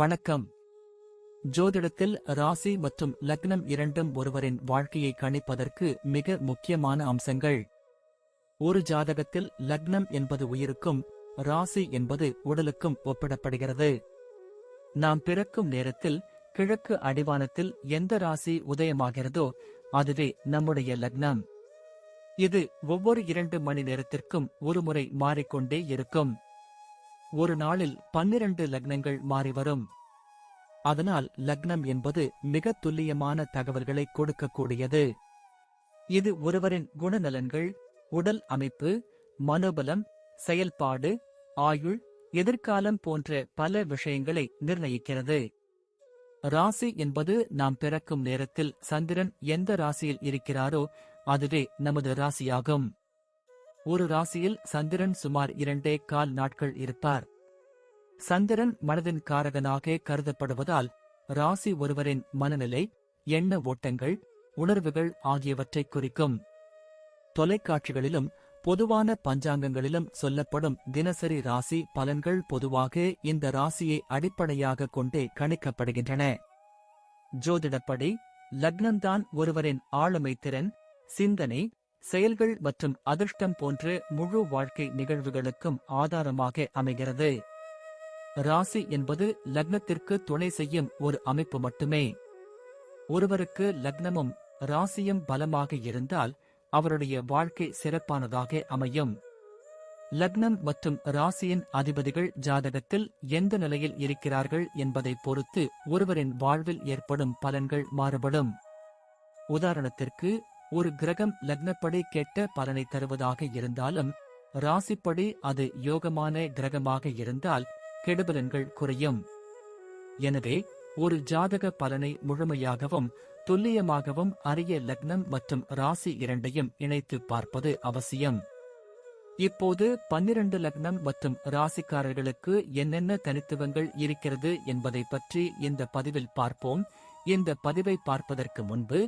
வணக்கம். ஜோதிடத்தில் ராசி மற்றும் லக்னம் இரண்டும் ஒருவரின் வாழ்க்கையை கணிப்பதற்கு மிக முக்கியமான அம்சங்கள். ஒரு ஜாதகத்தில் லக்னம் என்பது உயிருக்கும், ராசி என்பது உடலுக்கும் ஒப்பிடப்படுகிறது. நாம் பிறக்கும் நேரத்தில் கிழக்கு அடிவானத்தில் எந்த ராசி உதயமாகிறதோ அதுவே நம்முடைய லக்னம். இது ஒவ்வொரு 2 மணி நேரத்திற்கும் ஒருமுறை மாறிக்கொண்டே இருக்கும். ஒரு நாளில் 12 லக்னங்கள் மாறிவரும். அதனால் லக்னம் என்பது மிக துல்லியமான தகவல்களை கொடுக்கக்கூடியது. இது ஒருவரின் குணநலன்கள், உடல் அமைப்பு, மனோபலம், செயல்பாடு, ஆயுள், எதிர்காலம் போன்ற பல விஷயங்களை நிர்ணயிக்கிறது. ராசி என்பது நாம் பிறக்கும் நேரத்தில் சந்திரன் எந்த ராசியில் இருக்கிறாரோ அதுவே நமது ராசியாகும். ஒரு ராசியில் சந்திரன் சுமார் 2.25 நாட்கள் இருப்பார். சந்திரன் மனதின் காரகனாக கருதப்படுவதால் ராசி ஒருவரின் மனநிலை, எண்ண ஓட்டங்கள், உணர்வுகள் ஆகியவற்றை குறிக்கும். தொலைக்காட்சிகளிலும் பொதுவான பஞ்சாங்கங்களிலும் சொல்லப்படும் தினசரி ராசி பலன்கள் பொதுவாக இந்த ராசியை அடிப்படையாக கொண்டே கணிக்கப்படுகின்றன. ஜோதிடப்படி லக்னம்தான் ஒருவரின் ஆளுமை திறன், சிந்தனை, செயல்கள் மற்றும் அதிர்ஷ்டம் போன்ற முழு வாழ்க்கை நிகழ்வுகளுக்கும் ஆதாரமாக அமைகிறது. ராசி என்பது லக்னத்திற்கு துணை செய்யும் ஒரு அமைப்பு மட்டுமே. ஒருவருக்கு லக்னமும் ராசியும் பலமாக இருந்தால் அவருடைய வாழ்க்கை சிறப்பானதாக அமையும். லக்னம் மற்றும் ராசியின் அதிபதிகள் ஜாதகத்தில் எந்த நிலையில் இருக்கிறார்கள் என்பதை பொறுத்து ஒருவரின் வாழ்வில் ஏற்படும் பலன்கள் மாறுபடும். உதாரணத்திற்கு, ஒரு கிரகம் லக்னப்படி கெட்ட பலனை தருவதாக இருந்தாலும் ராசிப்படி அது யோகமான கிரகமாக இருந்தால் கெடுபலன்கள் குறையும். எனவே ஒரு ஜாதக பலனை முழுமையாகவும் துல்லியமாகவும் அறிய லக்னம் மற்றும் ராசி இரண்டையும் இணைத்து பார்ப்பது அவசியம். இப்போது 12 லக்னம் மற்றும் ராசிக்காரர்களுக்கு என்னென்ன தனித்துவங்கள் இருக்கிறது என்பதை பற்றி இந்த பதிவில் பார்ப்போம். இந்த பதிவை பார்ப்பதற்கு முன்பு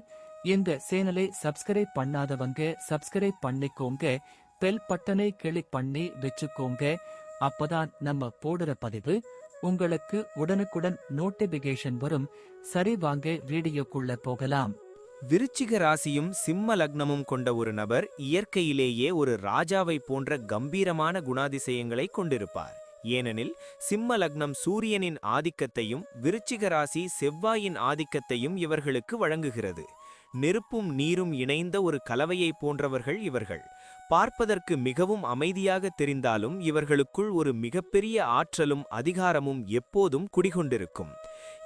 இந்த சேனலை சப்ஸ்கிரைப் பண்ணாதவங்க சப்ஸ்கிரைப் பண்ணிக்கோங்க, பெல் பட்டனை கிளிக் பண்ணி வச்சுக்கோங்க. அப்பதான் நம்ம போடுற பதிவு உங்களுக்கு உடனுக்குடன் நோட்டிபிகேஷன் வரும். சரி, வாங்க வீடியோக்குள்ள போகலாம். விருச்சிக ராசியும் சிம்ம லக்னமும் கொண்ட ஒரு நபர் இயற்கையிலேயே ஒரு ராஜாவை போன்ற கம்பீரமான குணாதிசயங்களை கொண்டிருப்பார். ஏனெனில் சிம்ம லக்னம் சூரியனின் ஆதிக்கத்தையும் விருச்சிக ராசி செவ்வாயின் ஆதிக்கத்தையும் இவர்களுக்கு வழங்குகிறது. நெருப்பும் நீரும் இணைந்த ஒரு கலவையை போன்றவர்கள் இவர்கள். பார்ப்பதற்கு மிகவும் அமைதியாக தெரிந்தாலும் இவர்களுக்குள் ஒரு மிகப்பெரிய ஆற்றலும் அதிகாரமும் எப்போதும் குடிகொண்டிருக்கும்.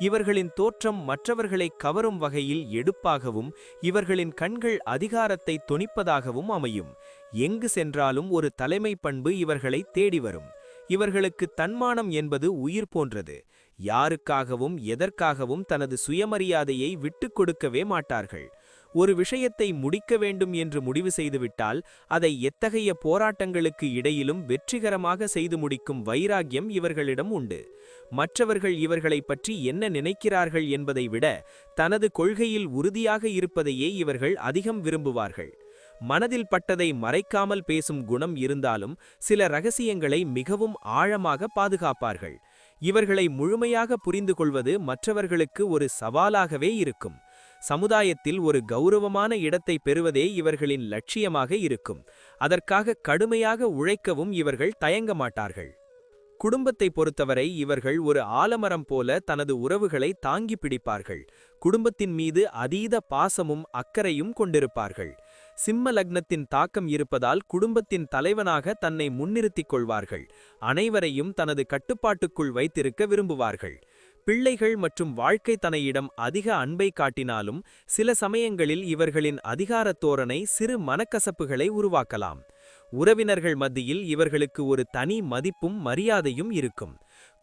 இவர்களின் தோற்றம் மற்றவர்களை கவரும் வகையில் எடுப்பாகவும் இவர்களின் கண்கள் அதிகாரத்தை தொனிப்பதாகவும் அமையும். எங்கு சென்றாலும் ஒரு தலைமை பண்பு இவர்களை தேடி வரும். இவர்களுக்கு தன்மானம் என்பது உயிர் போன்றது. யாருக்காகவும் எதற்காகவும் தனது சுயமரியாதையை விட்டுக் கொடுக்கவே மாட்டார்கள். ஒரு விஷயத்தை முடிக்க வேண்டும் என்று முடிவு செய்துவிட்டால் அதை எத்தகைய போராட்டங்களுக்கு இடையிலும் வெற்றிகரமாக செய்து முடிக்கும் வைராக்கியம் இவர்களிடம் உண்டு. மற்றவர்கள் இவர்களை பற்றி என்ன நினைக்கிறார்கள் என்பதை விட தனது கொள்கையில் உறுதியாக இருப்பதையே இவர்கள் அதிகம் விரும்புவார்கள். மனதில் பட்டதை மறைக்காமல் பேசும் குணம் இருந்தாலும் சில ரகசியங்களை மிகவும் ஆழமாக பாதுகாப்பார்கள். இவர்களை முழுமையாக புரிந்து கொள்வது மற்றவர்களுக்கு ஒரு சவாலாகவே இருக்கும். சமுதாயத்தில் ஒரு கௌரவமான இடத்தை பெறுவதே இவர்களின் லட்சியமாக இருக்கும். அதற்காக கடுமையாக உழைக்கவும் இவர்கள் தயங்க மாட்டார்கள். குடும்பத்தை பொறுத்தவரை இவர்கள் ஒரு ஆலமரம் போல தனது உறவுகளை தாங்கி பிடிப்பார்கள். குடும்பத்தின் மீது அதீத பாசமும் அக்கறையும் கொண்டிருப்பார்கள். சிம்ம லக்னத்தின் தாக்கம் இருப்பதால் குடும்பத்தின் தலைவனாக தன்னை முன்னிறுத்திக் கொள்வார்கள். அனைவரையும் தனது கட்டுப்பாட்டுக்குள் வைத்திருக்க விரும்புவார்கள். பிள்ளைகள் மற்றும் வாழ்க்கை தனையிடம் அதிக அன்பை காட்டினாலும் சில சமயங்களில் இவர்களின் அதிகாரத் தோரணை சிறு மனக்கசப்புகளை உருவாக்கலாம். உறவினர்கள் மத்தியில் இவர்களுக்கு ஒரு தனி மதிப்பும் மரியாதையும் இருக்கும்.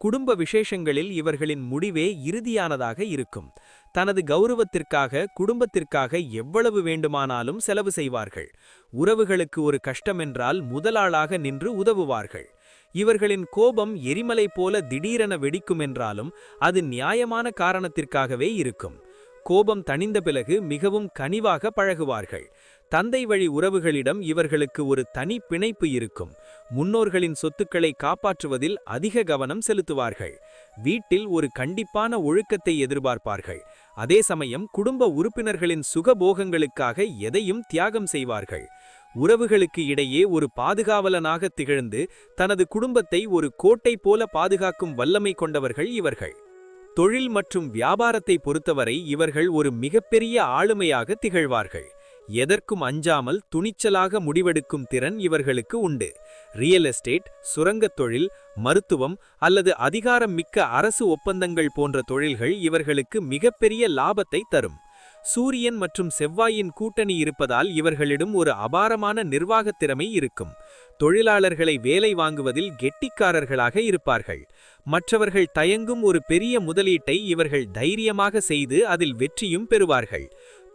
குடும்ப விசேஷங்களில் இவர்களின் முடிவே இறுதியானதாக இருக்கும். தனது கௌரவத்திற்காக குடும்பத்திற்காக எவ்வளவு வேண்டுமானாலும் செலவு செய்வார்கள். உறவுகளுக்கு ஒரு கஷ்டமென்றால் முதலாளாக நின்று உதவுவார்கள். இவர்களின் கோபம் எரிமலை போல திடீரென வெடிக்குமென்றாலும் அது நியாயமான காரணத்திற்காகவே இருக்கும். கோபம் தணிந்த பிறகு மிகவும் கனிவாக பழகுவார்கள். தந்தை வழி உறவுகளிடம் இவர்களுக்கு ஒரு தனி பிணைப்பு இருக்கும். முன்னோர்களின் சொத்துக்களை காப்பாற்றுவதில் அதிக கவனம் செலுத்துவார்கள். வீட்டில் ஒரு கண்டிப்பான ஒழுக்கத்தை எதிர்பார்ப்பார்கள். அதே சமயம் குடும்ப உறுப்பினர்களின் சுகபோகங்களுக்காக எதையும் தியாகம் செய்வார்கள். உறவுகளுக்கு இடையே ஒரு பாதுகாவலனாக திகழ்ந்து தனது குடும்பத்தை ஒரு கோட்டை போல பாதுகாக்கும் வல்லமை கொண்டவர்கள் இவர்கள். தொழில் மற்றும் வியாபாரத்தை பொறுத்தவரை இவர்கள் ஒரு மிகப்பெரிய ஆளுமையாக திகழ்வார்கள். எதற்கும் அஞ்சாமல் துணிச்சலாக முடிவெடுக்கும் திறன் இவர்களுக்கு உண்டு. ரியல் எஸ்டேட், சுரங்கத் தொழில், மருத்துவம் அல்லது அதிகாரம் மிக்க அரசு ஒப்பந்தங்கள் போன்ற தொழில்கள் இவர்களுக்கு மிகப்பெரிய லாபத்தை தரும். சூரியன் மற்றும் செவ்வாயின் கூட்டணி இருப்பதால் இவர்களிடம் ஒரு அபாரமான நிர்வாகத் திறமை இருக்கும். தொழிலாளர்களை வேலை வாங்குவதில் கெட்டிக்காரர்களாக இருப்பார்கள். மற்றவர்கள் தயங்கும் ஒரு பெரிய முதலீட்டை இவர்கள் தைரியமாக செய்து அதில் வெற்றியும் பெறுவார்கள்.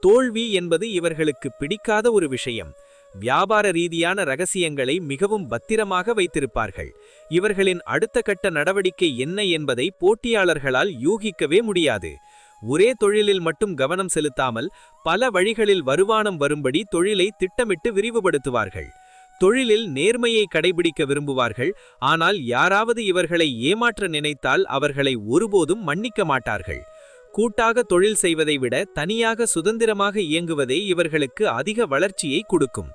தோல்வி என்பது இவர்களுக்கு பிடிக்காத ஒரு விஷயம். வியாபார ரீதியான ரகசியங்களை மிகவும் பத்திரமாக வைத்திருப்பார்கள். இவர்களின் அடுத்த கட்ட நடவடிக்கை என்ன என்பதை போட்டியாளர்களால் யூகிக்கவே முடியாது. ஒரே தொழிலில் மட்டும் கவனம் செலுத்தாமல் பல வழிகளில் வருமானம் வரும்படி தொழிலை திட்டமிட்டு விரிவுபடுத்துவார்கள். தொழிலில் நேர்மையை கடைபிடிக்க விரும்புவார்கள். ஆனால் யாராவது இவர்களை ஏமாற்ற நினைத்தால் அவர்களை ஒருபோதும் மன்னிக்க மாட்டார்கள். கூட்டாக தொழில் செய்வதை விட தனியாக சுதந்திரமாக இயங்குவதே இவர்களுக்கு அதிக வளர்ச்சியை கொடுக்கும்.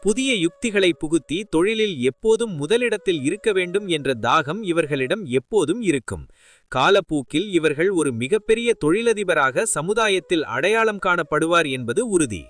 புதிய யுக்திகளை புகுத்தி தொழிலில் எப்போதும் முதலிடத்தில் இருக்க வேண்டும் என்ற தாகம் இவர்களிடம் எப்போதும் இருக்கும். காலப்போக்கில் இவர்கள் ஒரு மிகப்பெரிய தொழிலதிபராக சமுதாயத்தில் அடையாளம் காணப்படுவார் என்பது உறுதி.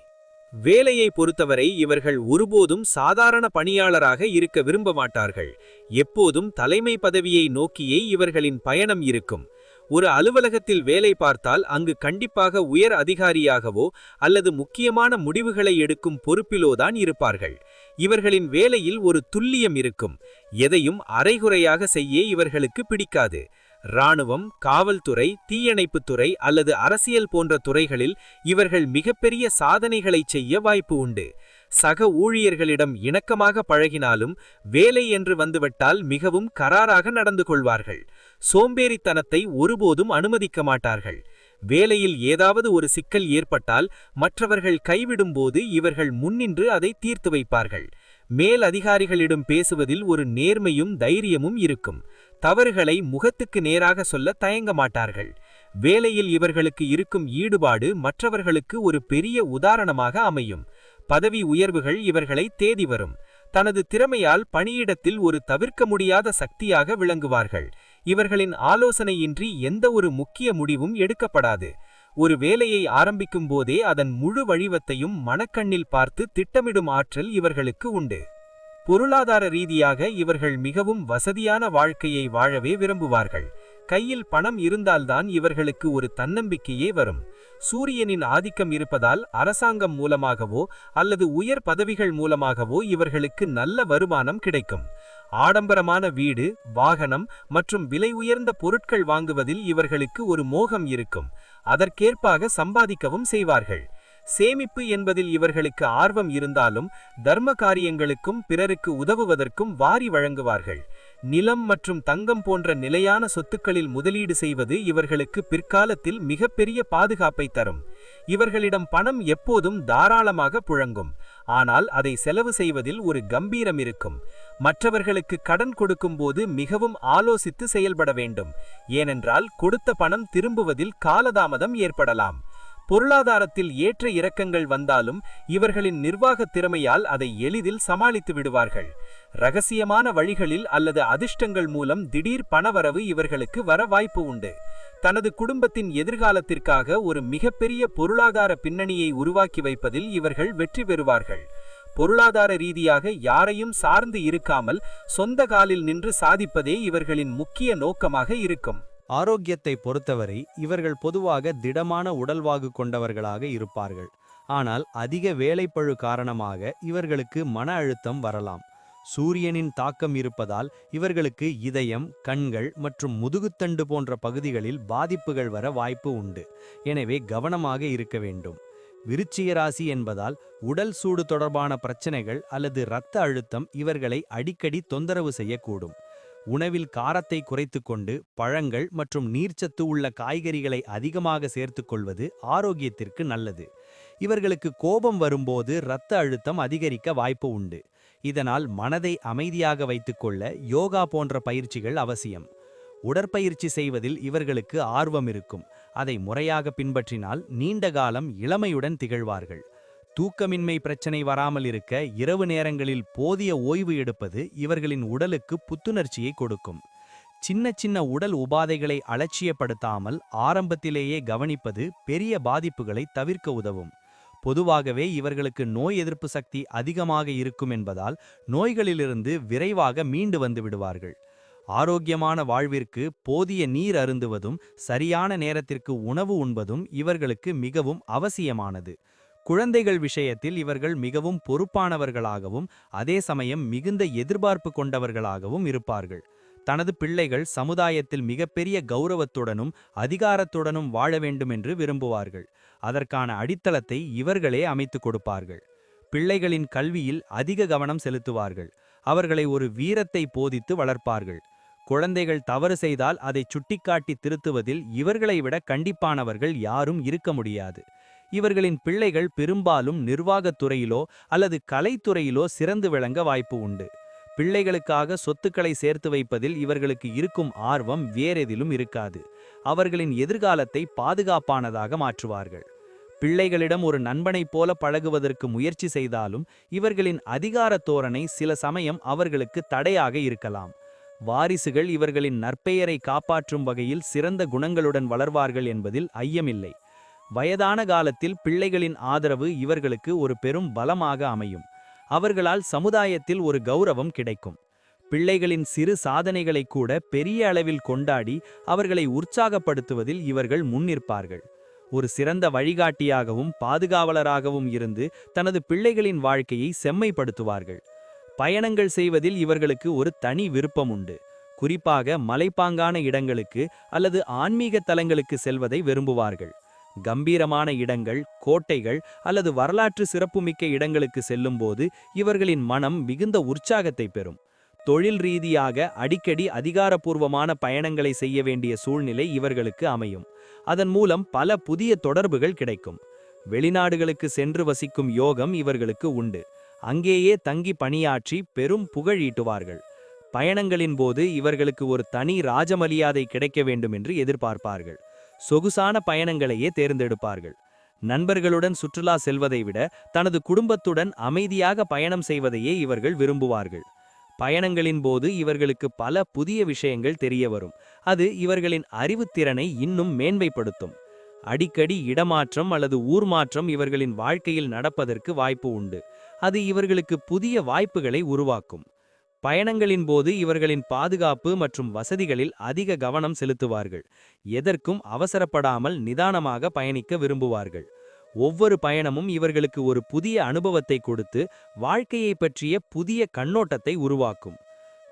வேலையை பொறுத்தவரை இவர்கள் ஒருபோதும் சாதாரண பணியாளராக இருக்க விரும்ப மாட்டார்கள். எப்போதும் தலைமை பதவியை நோக்கியே இவர்களின் பயணம் இருக்கும். ஒரு அலுவலகத்தில் வேலை பார்த்தால் அங்கு கண்டிப்பாக உயர் அதிகாரியாகவோ அல்லது முக்கியமான முடிவுகளை எடுக்கும் பொறுப்பிலோதான் இருப்பார்கள். இவர்களின் வேலையில் ஒரு துல்லியம் இருக்கும். எதையும் அரைகுறையாக செய்ய இவர்களுக்கு பிடிக்காது. இராணுவம், காவல்துறை, தீயணைப்புத்துறை அல்லது அரசியல் போன்ற துறைகளில் இவர்கள் மிகப்பெரிய சாதனைகளை செய்ய வாய்ப்பு உண்டு. சக ஊழியர்களிடம் இணக்கமாக பழகினாலும் வேலை என்று வந்துவிட்டால் மிகவும் கராராக நடந்து கொள்வார்கள். சோம்பேறித்தனத்தை ஒருபோதும் அனுமதிக்க மாட்டார்கள். வேலையில் ஏதாவது ஒரு சிக்கல் ஏற்பட்டால் மற்றவர்கள் கைவிடும்போது இவர்கள் முன்னின்று அதை தீர்த்து வைப்பார்கள். மேல் அதிகாரிகளிடம் பேசுவதில் ஒரு நேர்மையும் தைரியமும் இருக்கும். தவறுகளை முகத்துக்கு நேராக சொல்ல தயங்க மாட்டார்கள். வேலையில் இவர்களுக்கு இருக்கும் ஈடுபாடு மற்றவர்களுக்கு ஒரு பெரிய உதாரணமாக அமையும். பதவி உயர்வுகள் இவர்களை தேடி வரும். தனது திறமையால் பணியிடத்தில் ஒரு தவிர்க்க முடியாத சக்தியாக விளங்குவார்கள். இவர்களின் ஆலோசனையின்றி எந்த ஒரு முக்கிய முடிவும் எடுக்கப்படாது. ஒரு வேலையை ஆரம்பிக்கும் போதே அதன் முழு வடிவத்தையும் மனக்கண்ணில் பார்த்து திட்டமிடும் ஆற்றல் இவர்களுக்கு உண்டு. பொருளாதார ரீதியாக இவர்கள் மிகவும் வசதியான வாழ்க்கையை வாழவே விரும்புவார்கள். கையில் பணம் இருந்தால்தான் இவர்களுக்கு ஒரு தன்னம்பிக்கையே வரும். சூரியனின் ஆதிக்கம் இருப்பதால் அரசாங்கம் மூலமாகவோ அல்லது உயர் பதவிகள் மூலமாகவோ இவர்களுக்கு நல்ல வருமானம் கிடைக்கும். ஆடம்பரமான வீடு, வாகனம் மற்றும் விலை உயர்ந்த பொருட்கள் வாங்குவதில் இவர்களுக்கு ஒரு மோகம் இருக்கும். அதற்கேற்பாக சம்பாதிக்கவும் செய்வார்கள். சேமிப்பு என்பதில் இவர்களுக்கு ஆர்வம் இருந்தாலும் தர்ம காரியங்களுக்கும் பிறருக்கு உதவுவதற்கும் வாரி வழங்குவார்கள். நிலம் மற்றும் தங்கம் போன்ற நிலையான சொத்துக்களில் முதலீடு செய்வது இவர்களுக்கு பிற்காலத்தில் மிகப்பெரிய பாதுகாப்பை தரும். இவர்களிடம் பணம் எப்போதும் தாராளமாக புழங்கும். ஆனால் அதை செலவு செய்வதில் ஒரு கம்பீரம் இருக்கும். மற்றவர்களுக்கு கடன் கொடுக்கும்போது மிகவும் ஆலோசித்து செயல்பட வேண்டும். ஏனென்றால் கொடுத்த பணம் திரும்புவதில் காலதாமதம் ஏற்படலாம். பொருளாதாரத்தில் ஏற்ற இறக்கங்கள் வந்தாலும் இவர்களின் நிர்வாக திறமையால் அதை எளிதில் சமாளித்து விடுவார்கள். இரகசியமான வழிகளில் அல்லது அதிர்ஷ்டங்கள் மூலம் திடீர் பணவரவு இவர்களுக்கு வர வாய்ப்பு உண்டு. தனது குடும்பத்தின் எதிர்காலத்திற்காக ஒரு மிகப்பெரிய பொருளாதார பின்னணியை உருவாக்கி வைப்பதில் இவர்கள் வெற்றி பெறுவார்கள். பொருளாதார ரீதியாக யாரையும் சார்ந்து இருக்காமல் சொந்த காலில் நின்று சாதிப்பதே இவர்களின் முக்கிய நோக்கமாக இருக்கும். ஆரோக்கியத்தை பொறுத்தவரை இவர்கள் பொதுவாக திடமான உடல்வாகு கொண்டவர்களாக இருப்பார்கள். ஆனால் அதிக வேலைப்பழு காரணமாக இவர்களுக்கு மன அழுத்தம் வரலாம். சூரியனின் தாக்கம் இருப்பதால் இவர்களுக்கு இதயம், கண்கள் மற்றும் முதுகுத்தண்டு போன்ற பகுதிகளில் பாதிப்புகள் வர வாய்ப்பு உண்டு. எனவே கவனமாக இருக்க வேண்டும். விருச்சிக ராசி என்பதால் உடல் சூடு தொடர்பான பிரச்சனைகள் அல்லது இரத்த அழுத்தம் இவர்களை அடிக்கடி தொந்தரவு செய்யக்கூடும். உணவில் காரத்தை குறைத்து கொண்டு பழங்கள் மற்றும் நீர்ச்சத்து உள்ள காய்கறிகளை அதிகமாக சேர்த்து கொள்வது ஆரோக்கியத்திற்கு நல்லது. இவர்களுக்கு கோபம் வரும்போது இரத்த அழுத்தம் அதிகரிக்க வாய்ப்பு உண்டு. இதனால் மனதை அமைதியாக வைத்துக்கொள்ள யோகா போன்ற பயிற்சிகள் அவசியம். உடற்பயிற்சி செய்வதில் இவர்களுக்கு ஆர்வம் இருக்கும். அதை முறையாக பின்பற்றினால் நீண்ட காலம் இளமையுடன் திகழ்வார்கள். தூக்கமின்மை பிரச்சனை வராமல் இருக்க இரவு நேரங்களில் போதிய ஓய்வு எடுப்பது இவர்களின் உடலுக்கு புத்துணர்ச்சியை கொடுக்கும். சின்ன சின்ன உடல் உபாதைகளை அலட்சியப்படுத்தாமல் ஆரம்பத்திலேயே கவனிப்பது பெரிய பாதிப்புகளை தவிர்க்க உதவும். பொதுவாகவே இவர்களுக்கு நோய் எதிர்ப்பு சக்தி அதிகமாக இருக்கும் என்பதால் நோய்களிலிருந்து விரைவாக மீண்டு வந்து விடுவார்கள். ஆரோக்கியமான வாழ்விற்கு போதிய நீர் அருந்துவதும் சரியான நேரத்திற்கு உணவு உண்பதும் இவர்களுக்கு மிகவும் அவசியமானது. குழந்தைகள் விஷயத்தில் இவர்கள் மிகவும் பொறுப்பானவர்களாகவும் அதே சமயம் மிகுந்த எதிர்பார்ப்பு கொண்டவர்களாகவும் இருப்பார்கள். தனது பிள்ளைகள் சமுதாயத்தில் மிகப்பெரிய கௌரவத்துடனும் அதிகாரத்துடனும் வாழ வேண்டும் என்று விரும்புவார்கள். அதற்கான அடித்தளத்தை இவர்களே அமைத்துக் கொடுப்பார்கள். பிள்ளைகளின் கல்வியில் அதிக கவனம் செலுத்துவார்கள். அவர்களை ஒரு வீரத்தை போதித்து வளர்ப்பார்கள். குழந்தைகள் தவறு செய்தால் அதை சுட்டிக்காட்டி திருத்துவதில் இவர்களை விட கண்டிப்பானவர்கள் யாரும் இருக்க முடியாது. இவர்களின் பிள்ளைகள் பெரும்பாலும் நிர்வாகத் துறையிலோ அல்லது கலைத்துறையிலோ சிறந்து விளங்க வாய்ப்பு உண்டு. பிள்ளைகளுக்காக சொத்துக்களை சேர்த்து வைப்பதில் இவர்களுக்கு இருக்கும் ஆர்வம் வேறெதிலும் இருக்காது. அவர்களின் எதிர்காலத்தை பாதுகாப்பானதாக மாற்றுவார்கள். பிள்ளைகளிடம் ஒரு நண்பனைப் போல பழகுவதற்கு முயற்சி செய்தாலும் இவர்களின் அதிகார தோரணை சில சமயம் அவர்களுக்கு தடையாக இருக்கலாம். வாரிசுகள் இவர்களின் நற்பெயரை காப்பாற்றும் வகையில் சிறந்த குணங்களுடன் வளர்வார்கள் என்பதில் ஐயமில்லை. வயதான காலத்தில் பிள்ளைகளின் ஆதரவு இவர்களுக்கு ஒரு பெரும் பலமாக அமையும். அவர்களால் சமுதாயத்தில் ஒரு கௌரவம் கிடைக்கும். பிள்ளைகளின் சிறு சாதனைகளை கூட பெரிய அளவில் கொண்டாடி அவர்களை உற்சாகப்படுத்துவதில் இவர்கள் முன்னிற்பார்கள். ஒரு சிறந்த வழிகாட்டியாகவும் பாதுகாவலராகவும் இருந்து தனது பிள்ளைகளின் வாழ்க்கையை செம்மைப்படுத்துவார்கள். பயணங்கள் செய்வதில் இவர்களுக்கு ஒரு தனி விருப்பம் உண்டு. குறிப்பாக மலைப்பாங்கான இடங்களுக்கு அல்லது ஆன்மீக தலங்களுக்கு செல்வதை விரும்புவார்கள். கம்பீரமான இடங்கள், கோட்டைகள் அல்லது வரலாற்று சிறப்புமிக்க இடங்களுக்கு செல்லும்போது இவர்களின் மனம் மிகுந்த உற்சாகத்தை பெறும். தொழில் ரீதியாக அடிக்கடி அதிகாரப்பூர்வமான பயணங்களை செய்ய வேண்டிய சூழ்நிலை இவர்களுக்கு அமையும். அதன் மூலம் பல புதிய தொடர்புகள் கிடைக்கும். வெளிநாடுகளுக்கு சென்று வசிக்கும் யோகம் இவர்களுக்கு உண்டு. அங்கேயே தங்கி பணியாற்றி பெரும் புகழ் ஈட்டுவார்கள். பயணங்களின் போது இவர்களுக்கு ஒரு தனி ராஜமரியாதை கிடைக்க வேண்டும் என்று எதிர்பார்ப்பார்கள். சொகுசான பயணங்களையே தேர்ந்தெடுப்பார்கள். நண்பர்களுடன் சுற்றுலா செல்வதை விட தனது குடும்பத்துடன் அமைதியாக பயணம் செய்வதையே இவர்கள் விரும்புவார்கள். பயணங்களின் போது இவர்களுக்கு பல புதிய விஷயங்கள் தெரிய வரும். அது இவர்களின் அறிவுத்திறனை இன்னும் மேன்மைப்படுத்தும். அடிக்கடி இடமாற்றம் அல்லது ஊர் மாற்றம் இவர்களின் வாழ்க்கையில் நடப்பதற்கு வாய்ப்பு உண்டு. அது இவர்களுக்கு புதிய வாய்ப்புகளை உருவாக்கும். பயணங்களின் போது இவர்களின் பாதுகாப்பு மற்றும் வசதிகளில் அதிக கவனம் செலுத்துவார்கள். எதற்கும் அவசரப்படாமல் நிதானமாக பயணிக்க விரும்புவார்கள். ஒவ்வொரு பயணமும் இவர்களுக்கு ஒரு புதிய அனுபவத்தை கொடுத்து வாழ்க்கையை பற்றிய புதிய கண்ணோட்டத்தை உருவாக்கும்.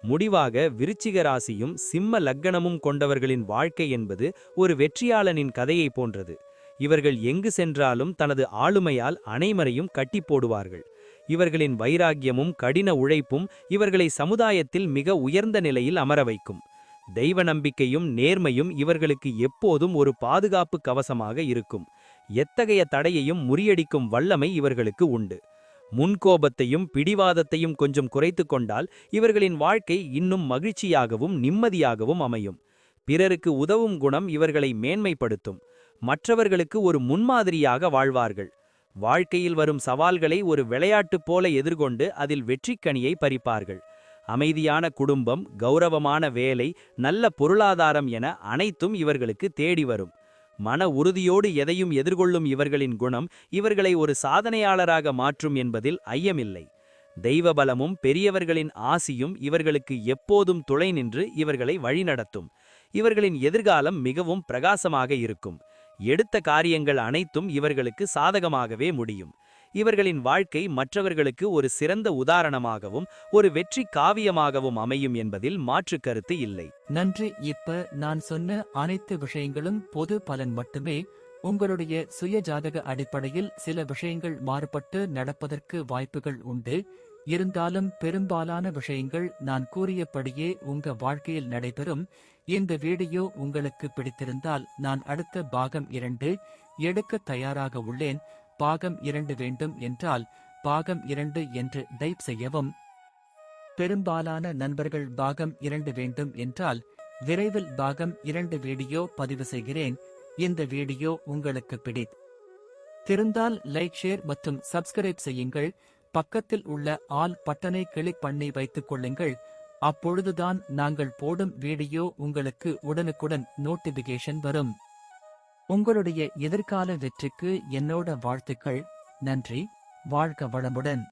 முடிவாக விருச்சிக ராசியும் சிம்ம லக்னமும் கொண்டவர்களின் வாழ்க்கை என்பது ஒரு வெற்றியாளனின் கதையை போன்றது. இவர்கள் எங்கு சென்றாலும் தனது ஆளுமையால் அனைவரையும் கட்டி போடுவார்கள். இவர்களின் வைராக்கியமும் கடின உழைப்பும் இவர்களை சமுதாயத்தில் மிக உயர்ந்த நிலையில் அமர வைக்கும். தெய்வ நம்பிக்கையும் நேர்மையும் இவர்களுக்கு எப்போதும் ஒரு பாதுகாப்பு கவசமாக இருக்கும். எத்தகைய தடையையும் முறியடிக்கும் வல்லமை இவர்களுக்கு உண்டு. முன்கோபத்தையும் பிடிவாதத்தையும் கொஞ்சம் குறைத்து கொண்டால் இவர்களின் வாழ்க்கை இன்னும் மகிழ்ச்சியாகவும் நிம்மதியாகவும் அமையும். பிறருக்கு உதவும் குணம் இவர்களை மேன்மைப்படுத்தும். மற்றவர்களுக்கு ஒரு முன்மாதிரியாக வாழ்வார்கள். வாழ்க்கையில் வரும் சவால்களை ஒரு விளையாட்டு போல எதிர்கொண்டு அதில் வெற்றிக்கனியை பறிப்பார்கள். அமைதியான குடும்பம், கௌரவமான வேலை, நல்ல பொருளாதாரம் என அனைத்தும் இவர்களுக்கு தேடி வரும். மன உறுதியோடு எதையும் எதிர்கொள்ளும் இவர்களின் குணம் இவர்களை ஒரு சாதனையாளராக மாற்றும் என்பதில் ஐயமில்லை. தெய்வபலமும் பெரியவர்களின் ஆசியும் இவர்களுக்கு எப்போதும் துணை நின்று இவர்களை வழிநடத்தும். இவர்களின் எதிர்காலம் மிகவும் பிரகாசமாக இருக்கும். எடுத்த காரியங்கள் அனைத்தும் இவர்களுக்கு சாதகமாகவே முடியும். இவர்களின் வாழ்க்கை மற்றவர்களுக்கு ஒரு சிறந்த உதாரணமாகவும் ஒரு வெற்றி காவியமாகவும் அமையும் என்பதில் மாற்று கருத்து இல்லை. நன்றி. இப்ப நான் சொன்ன அனைத்து விஷயங்களும் பொது பலன் மட்டுமே. உங்களுடைய சுய ஜாதக அடிப்படையில் சில விஷயங்கள் மாறுபட்டு நடப்பதற்கு வாய்ப்புகள் உண்டு. இருந்தாலும் பெரும்பாலான விஷயங்கள் நான் கூறியபடியே உங்க வாழ்க்கையில் நடைபெறும். இந்த வீடியோ உங்களுக்கு பிடித்திருந்தால் நான் அடுத்த பாகம் 2 எடுக்க தயாராக உள்ளேன். பாகம் 2 வேண்டும் என்றால் பாகம் 2 என்று டைப் செய்யவும். பெரும்பாலான நண்பர்கள் பாகம் 2 வேண்டும் என்றால் விரைவில் பாகம் 2 வீடியோ பதிவு செய்கிறேன். இந்த வீடியோ உங்களுக்கு பிடித்திருந்தால் லைக், ஷேர் மற்றும் சப்ஸ்கிரைப் செய்யுங்கள். பக்கத்தில் உள்ள ஆல் பட்டனை கிளிக் பண்ணி வைத்துக் கொள்ளுங்கள். அப்பொழுதுதான் நாங்கள் போடும் வீடியோ உங்களுக்கு உடனுக்குடன் நோட்டிபிகேஷன் வரும். உங்களுடைய எதிர்கால வெற்றிக்கு என்னோட வாழ்த்துக்கள். நன்றி. வாழ்க வளமுடன்.